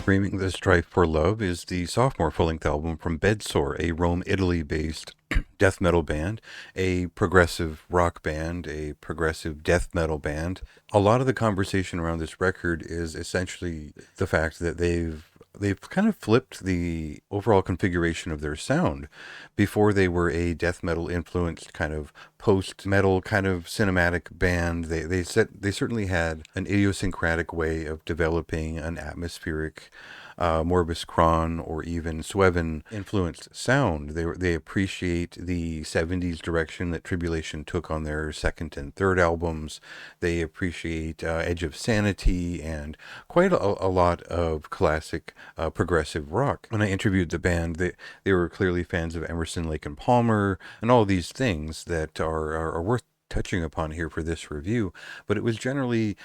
Dreaming the Strife for Love is the sophomore full-length album from Bedsore, a Rome, Italy-based death metal band, a progressive rock band, a progressive death metal band. A lot of the conversation around this record is essentially the fact that they've kind of flipped the overall configuration of their sound. Before they were a death metal influenced kind of post metal kind of cinematic band. They certainly had an idiosyncratic way of developing an atmospheric Morbus Chron or even Sweven influenced sound. They appreciate the 70s direction that Tribulation took on their second and third albums. They appreciate Edge of Sanity and quite a lot of classic progressive rock. When I interviewed the band, they were clearly fans of Emerson, Lake and Palmer and all these things that are worth touching upon here for this review, but it was generally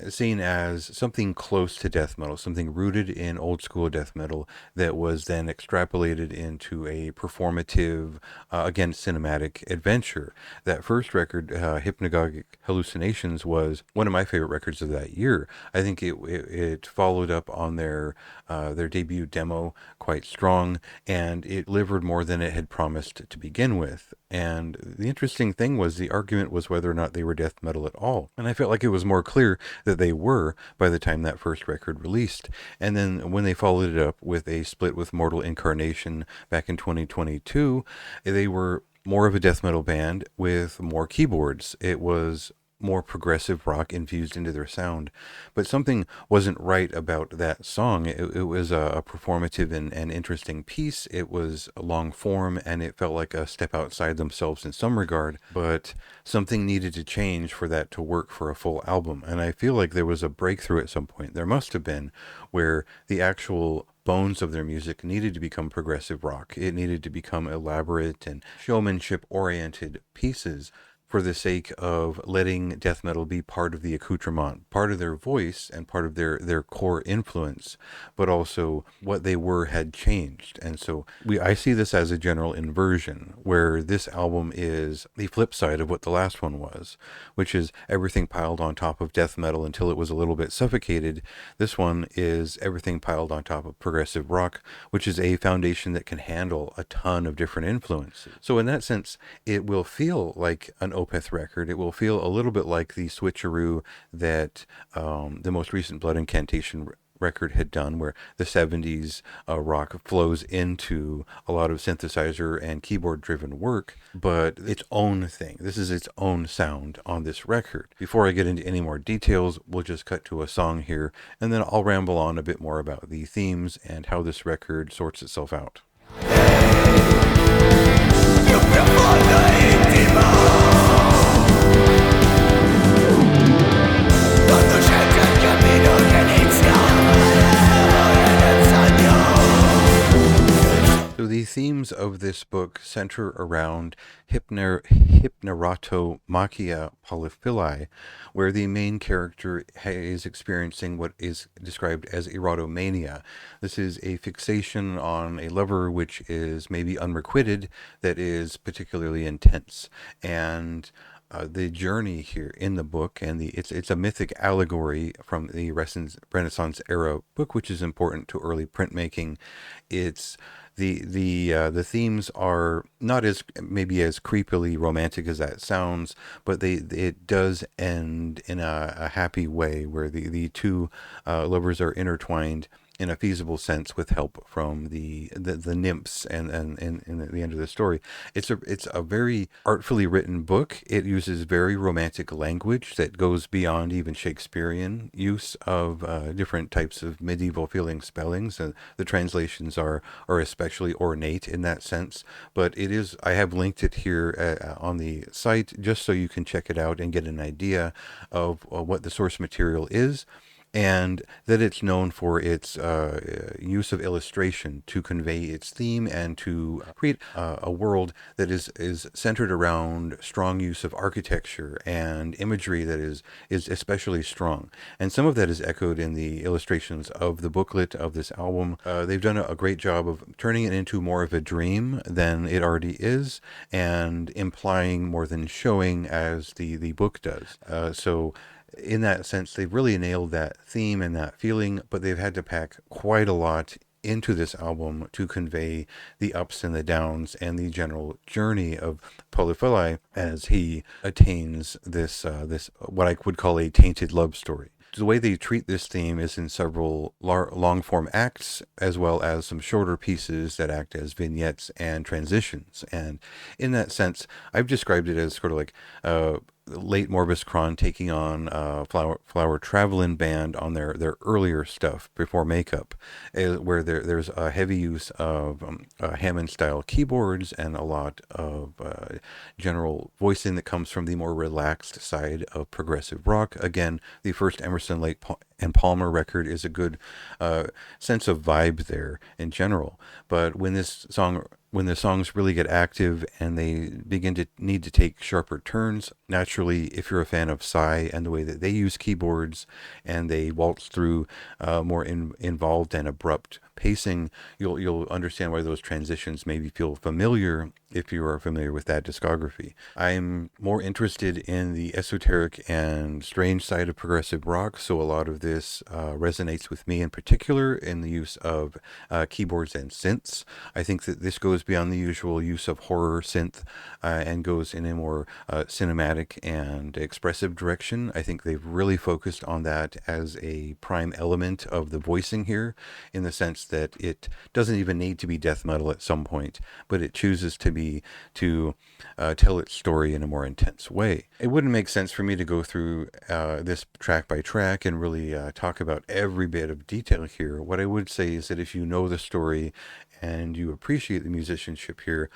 seen as something close to death metal, something rooted in old school death metal that was then extrapolated into a performative, again, cinematic adventure. That first record, Hypnagogic Hallucinations, was one of my favorite records of that year. I think it followed up on their debut demo quite strong, and it delivered more than it had promised to begin with. And the interesting thing was the argument was whether or not they were death metal at all. And I felt like it was more clear that they were by the time that first record released. And then when they followed it up with a split with Mortal Incarnation back in 2022, they were more of a death metal band with more keyboards. It was more progressive rock infused into their sound. But something wasn't right about that song. It was a performative and interesting piece. It was a long form and it felt like a step outside themselves in some regard. But something needed to change for that to work for a full album. And I feel like there was a breakthrough at some point. There must have been, where the actual bones of their music needed to become progressive rock. It needed to become elaborate and showmanship oriented pieces, for the sake of letting death metal be part of the accoutrement, part of their voice and part of their core influence, but also what they were had changed. And so I see this as a general inversion, where this album is the flip side of what the last one was, which is everything piled on top of death metal until it was a little bit suffocated. This one is everything piled on top of progressive rock, which is a foundation that can handle a ton of different influences. So in that sense, it will feel like an Opeth record. It will feel a little bit like the switcheroo that the most recent Blood Incantation record had done, where the 70s rock flows into a lot of synthesizer and keyboard driven work, but its own thing. This is its own sound on this record. Before I get into any more details, we'll just cut to a song here, and then I'll ramble on a bit more about the themes and how this record sorts itself out. So the themes of this book center around hypnerotomachia polyphili, where the main character is experiencing what is described as erotomania. This is a fixation on a lover which is maybe unrequited, that is particularly intense. And the journey here in the book, and it's a mythic allegory from the Renaissance era book, which is important to early printmaking. It's the themes are not as maybe as creepily romantic as that sounds, but it does end in a happy way, where the two lovers are intertwined in a feasible sense with help from the nymphs and in the end of the story. It's a very artfully written book. It uses very romantic language that goes beyond even Shakespearean use of different types of medieval feeling spellings. The translations are especially ornate in that sense, but I have linked it here on the site just so you can check it out and get an idea of what the source material is, and that it's known for its use of illustration to convey its theme and to create a world that is centered around strong use of architecture and imagery that is especially strong. And some of that is echoed in the illustrations of the booklet of this album. They've done a great job of turning it into more of a dream than it already is, and implying more than showing, as the book does. So in that sense, they've really nailed that theme and that feeling, but they've had to pack quite a lot into this album to convey the ups and the downs and the general journey of Polyphili as he attains this what I would call a tainted love story. The way they treat this theme is in several long form acts, as well as some shorter pieces that act as vignettes and transitions. And in that sense, I've described it as sort of like late Morbus Kron taking on Flower Travelin' Band on their earlier stuff before makeup, where there's a heavy use of Hammond style keyboards and a lot of general voicing that comes from the more relaxed side of progressive rock. Again, the first Emerson, Lake and Palmer record is a good sense of vibe there in general. But when the songs really get active and they begin to need to take sharper turns, naturally, if you're a fan of Psy and the way that they use keyboards and they waltz through more involved and abrupt pacing, you'll understand why those transitions maybe feel familiar if you are familiar with that discography. I'm more interested in the esoteric and strange side of progressive rock, so a lot of this resonates with me in particular in the use of keyboards and synths. I think that this goes beyond the usual use of horror synth and goes in a more cinematic and expressive direction. I think they've really focused on that as a prime element of the voicing here, in the sense that it doesn't even need to be death metal at some point, but it chooses to tell its story in a more intense way. It wouldn't make sense for me to go through this track by track and really talk about every bit of detail here. What I would say is that if you know the story and you appreciate the musicianship here,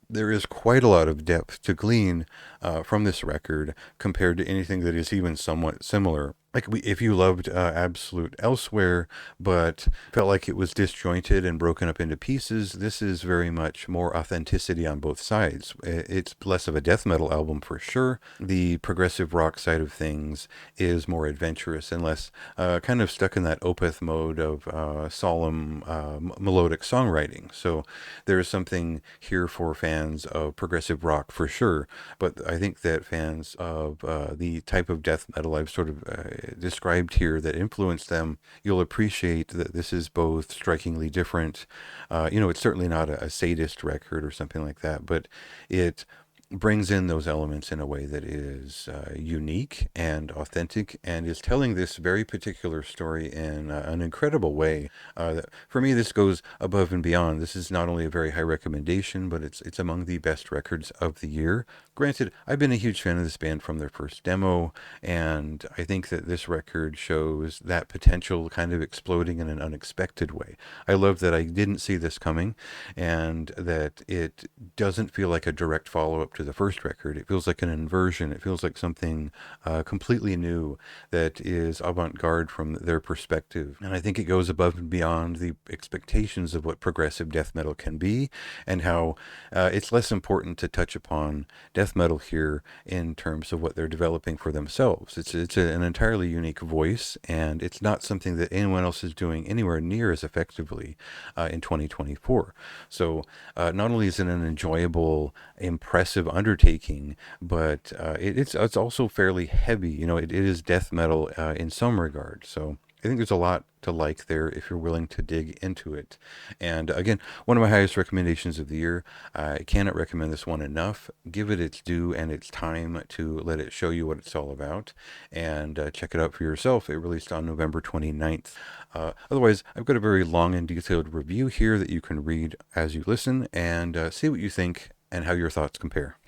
there is quite a lot of depth to glean from this record compared to anything that is even somewhat similar. Like if you loved Absolute elsewhere, but felt like it was disjointed and broken up into pieces, this is very much more authenticity on both sides. It's less of a death metal album for sure. The progressive rock side of things is more adventurous and less kind of stuck in that Opeth mode of solemn melodic songwriting. So there is something here for fans of progressive rock for sure, but I think that fans of the type of death metal I've sort of described here that influenced them, you'll appreciate that this is both strikingly different. It's certainly not a sadist record or something like that, but it brings in those elements in a way that is unique and authentic and is telling this very particular story in an incredible way. For me, this goes above and beyond. This is not only a very high recommendation, but it's among the best records of the year. Granted, I've been a huge fan of this band from their first demo, and I think that this record shows that potential kind of exploding in an unexpected way. I love that I didn't see this coming, and that it doesn't feel like a direct follow-up to the first record. It feels like an inversion. It feels like something completely new that is avant-garde from their perspective. And I think it goes above and beyond the expectations of what progressive death metal can be, and how it's less important to touch upon death metal here in terms of what they're developing for themselves. It's an entirely unique voice, and it's not something that anyone else is doing anywhere near as effectively in 2024. So not only is it an enjoyable, impressive undertaking, but it's also fairly heavy. It is death metal in some regard. So I think there's a lot to like there if you're willing to dig into it. And again, one of my highest recommendations of the year. I cannot recommend this one enough. Give it its due and its time to let it show you what it's all about, and check it out for yourself. It released on November 29th. Otherwise, I've got a very long and detailed review here that you can read as you listen and see what you think and how your thoughts compare.